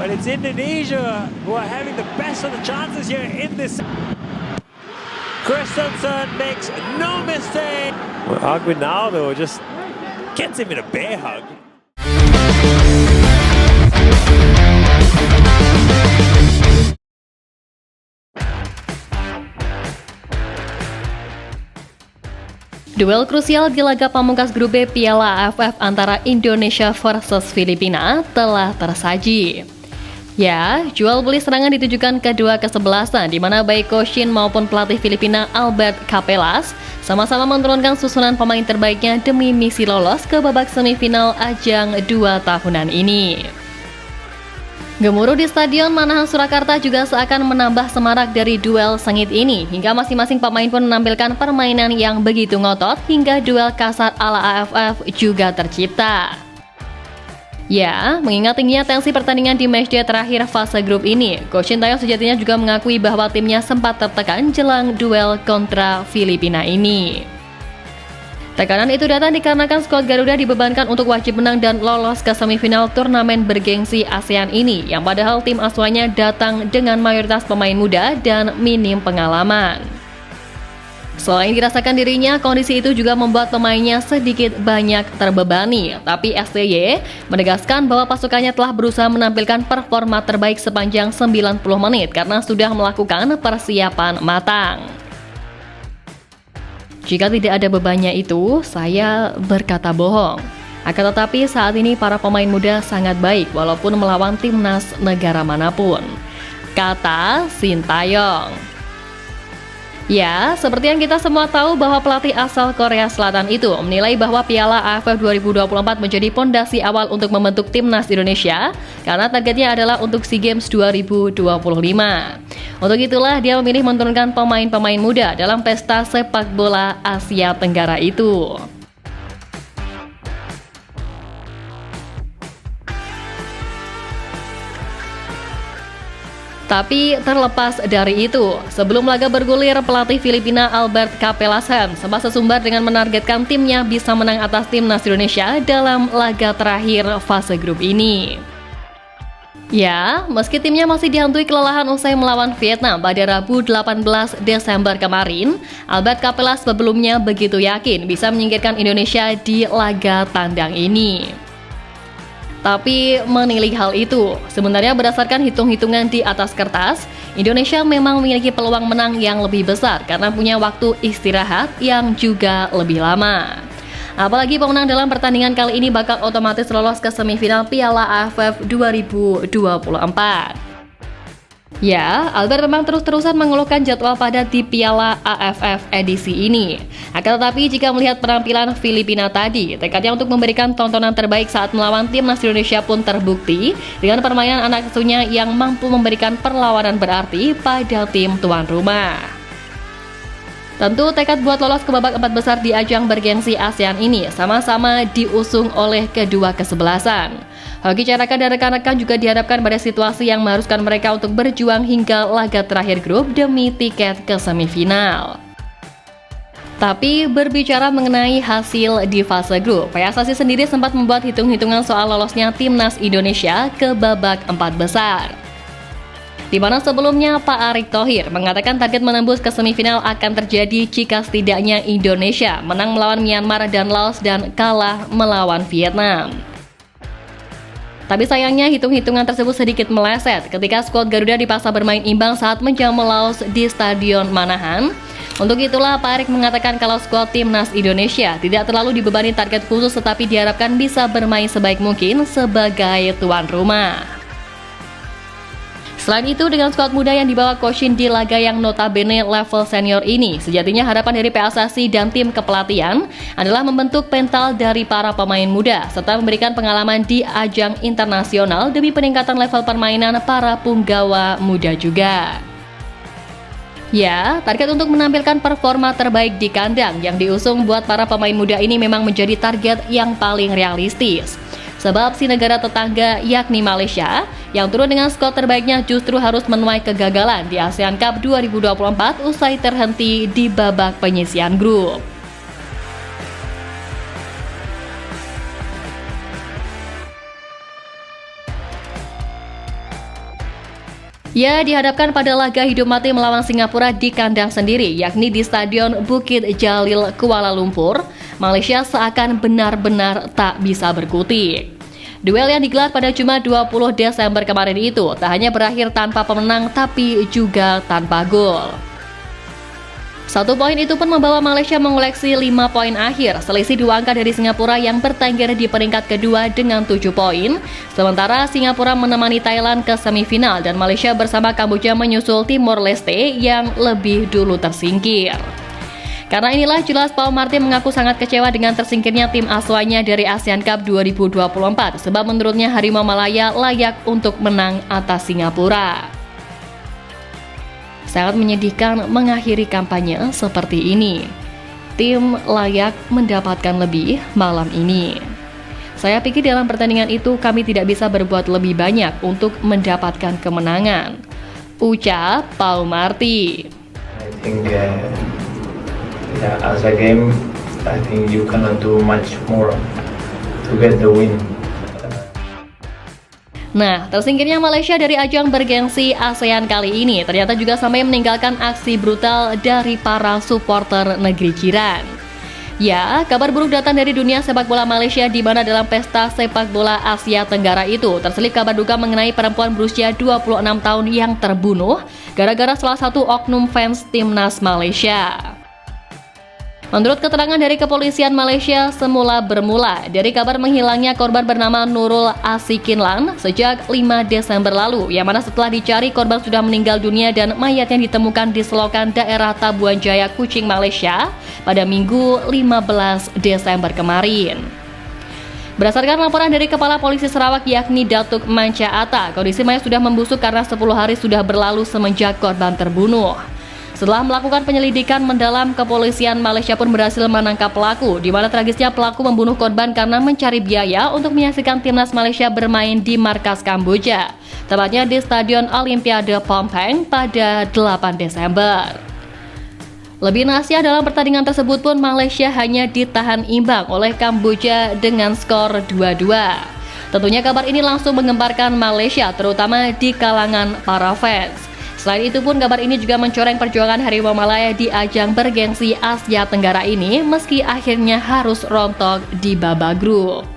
But it's Indonesia who are having the best of the chances here in this. Christensen makes no mistake. Well, Aguinaldo just gets him in a bear hug. Duel krusial di laga pamungkas grup B Piala AFF antara Indonesia versus Filipina telah tersaji. Ya, jual beli serangan ditujukan kedua kesebelasan di mana baik Koshin maupun pelatih Filipina Albert Capelas sama-sama menurunkan susunan pemain terbaiknya demi misi lolos ke babak semifinal ajang 2 tahunan ini. Gemuruh di Stadion Manahan Surakarta juga seakan menambah semarak dari duel sengit ini hingga masing-masing pemain pun menampilkan permainan yang begitu ngotot hingga duel kasar ala AFF juga tercipta. Ya, mengingat tingginya tensi pertandingan di matchday terakhir fase grup ini, Coach Shin Taeyong sejatinya juga mengakui bahwa timnya sempat tertekan jelang duel kontra Filipina ini. Tekanan itu datang dikarenakan skuad Garuda dibebankan untuk wajib menang dan lolos ke semifinal turnamen bergengsi ASEAN ini, yang padahal tim asuhannya datang dengan mayoritas pemain muda dan minim pengalaman. Selain dirasakan dirinya, kondisi itu juga membuat pemainnya sedikit banyak terbebani, tapi STY menegaskan bahwa pasukannya telah berusaha menampilkan performa terbaik sepanjang 90 menit karena sudah melakukan persiapan matang. Jika tidak ada bebannya itu, saya berkata bohong. Akan tetapi saat ini para pemain muda sangat baik walaupun melawan timnas negara manapun, kata Shin Taeyong. Ya, seperti yang kita semua tahu bahwa pelatih asal Korea Selatan itu menilai bahwa Piala AFF 2024 menjadi pondasi awal untuk membentuk timnas Indonesia karena targetnya adalah untuk SEA Games 2025. Untuk itulah dia memilih menurunkan pemain-pemain muda dalam pesta sepak bola Asia Tenggara itu. Tapi terlepas dari itu, sebelum laga bergulir, pelatih Filipina Albert Capelas sempat sesumbar dengan menargetkan timnya bisa menang atas timnas Indonesia dalam laga terakhir fase grup ini. Ya, meski timnya masih dihantui kelelahan usai melawan Vietnam pada Rabu 18 Desember kemarin, Albert Capelas sebelumnya begitu yakin bisa menyingkirkan Indonesia di laga tandang ini. Tapi menilik hal itu, sebenarnya berdasarkan hitung-hitungan di atas kertas, Indonesia memang memiliki peluang menang yang lebih besar karena punya waktu istirahat yang juga lebih lama. Apalagi pemenang dalam pertandingan kali ini bakal otomatis lolos ke semifinal Piala AFF 2024. Ya, Albert memang terus-terusan mengeluhkan jadwal padat di Piala AFF edisi ini. Akan tetapi jika melihat penampilan Filipina tadi, tekadnya untuk memberikan tontonan terbaik saat melawan timnas Indonesia pun terbukti dengan permainan anak asuhnya yang mampu memberikan perlawanan berarti pada tim tuan rumah. Tentu tekad buat lolos ke babak 4 besar di ajang bergengsi ASEAN ini sama-sama diusung oleh kedua kesebelasan. Hoki Caraka dan rekan-rekan juga dihadapkan pada situasi yang mengharuskan mereka untuk berjuang hingga laga terakhir grup demi tiket ke semifinal. Tapi berbicara mengenai hasil di fase grup, PSSI sendiri sempat membuat hitung-hitungan soal lolosnya timnas Indonesia ke babak 4 besar. Di mana sebelumnya Pak Erick Thohir mengatakan target menembus ke semifinal akan terjadi jika setidaknya Indonesia menang melawan Myanmar dan Laos dan kalah melawan Vietnam. Tapi sayangnya hitung-hitungan tersebut sedikit meleset ketika skuad Garuda dipaksa bermain imbang saat menjamu Laos di Stadion Manahan. Untuk itulah Pak Erick mengatakan kalau skuad timnas Indonesia tidak terlalu dibebani target khusus tetapi diharapkan bisa bermain sebaik mungkin sebagai tuan rumah. Selain itu, dengan skuad muda yang dibawa Coach Shin di laga yang notabene level senior ini, sejatinya harapan dari PSSI dan tim kepelatihan adalah membentuk mental dari para pemain muda, serta memberikan pengalaman di ajang internasional demi peningkatan level permainan para punggawa muda juga. Ya, target untuk menampilkan performa terbaik di kandang yang diusung buat para pemain muda ini memang menjadi target yang paling realistis. Sebab si negara tetangga yakni Malaysia yang turun dengan skor terbaiknya justru harus menuai kegagalan di ASEAN Cup 2024 usai terhenti di babak penyisihan grup. Ia dihadapkan pada laga hidup mati melawan Singapura di kandang sendiri, yakni di Stadion Bukit Jalil, Kuala Lumpur. Malaysia seakan benar-benar tak bisa berkutik. Duel yang digelar pada Jumat 20 Desember kemarin itu tak hanya berakhir tanpa pemenang tapi juga tanpa gol. 1 poin itu pun membawa Malaysia mengoleksi 5 poin akhir, selisih 2 angka dari Singapura yang bertengger di peringkat kedua dengan 7 poin. Sementara Singapura menemani Thailand ke semifinal dan Malaysia bersama Kamboja menyusul Timor Leste yang lebih dulu tersingkir. Karena inilah jelas Paul Martin mengaku sangat kecewa dengan tersingkirnya tim asuhannya dari ASEAN Cup 2024 sebab menurutnya Harimau Malaya layak untuk menang atas Singapura. Sangat menyedihkan mengakhiri kampanye seperti ini. Tim layak mendapatkan lebih malam ini. Saya pikir dalam pertandingan itu kami tidak bisa berbuat lebih banyak untuk mendapatkan kemenangan. Ucap Paul Martin. I think as a game, I think you cannot do much more to get the win. Nah, tersingkirnya Malaysia dari ajang bergengsi ASEAN kali ini ternyata juga sampai meninggalkan aksi brutal dari para supporter negeri jiran. Ya, kabar buruk datang dari dunia sepak bola Malaysia di mana dalam pesta sepak bola Asia Tenggara itu terselip kabar duka mengenai perempuan berusia 26 tahun yang terbunuh gara-gara salah satu oknum fans timnas Malaysia. Menurut keterangan dari kepolisian Malaysia, semula bermula dari kabar menghilangnya korban bernama Nurul Asikinlan sejak 5 Desember lalu, yang mana setelah dicari korban sudah meninggal dunia dan mayatnya ditemukan di selokan daerah Tabuan Jaya, Kuching, Malaysia pada Minggu 15 Desember kemarin. Berdasarkan laporan dari Kepala Polisi Sarawak yakni Datuk Manca Atta, kondisi mayat sudah membusuk karena 10 hari sudah berlalu semenjak korban terbunuh. Setelah melakukan penyelidikan mendalam, kepolisian Malaysia pun berhasil menangkap pelaku, di mana tragisnya pelaku membunuh korban karena mencari biaya untuk menyaksikan timnas Malaysia bermain di markas Kamboja, tepatnya di Stadion Olimpiade Phnom Penh pada 8 Desember. Lebih nasihat dalam pertandingan tersebut pun Malaysia hanya ditahan imbang oleh Kamboja dengan skor 2-2. Tentunya kabar ini langsung menggemparkan Malaysia, terutama di kalangan para fans. Selain itu pun kabar ini juga mencoreng perjuangan Harimau Malaya di ajang bergengsi Asia Tenggara ini meski akhirnya harus rontok di babak grup.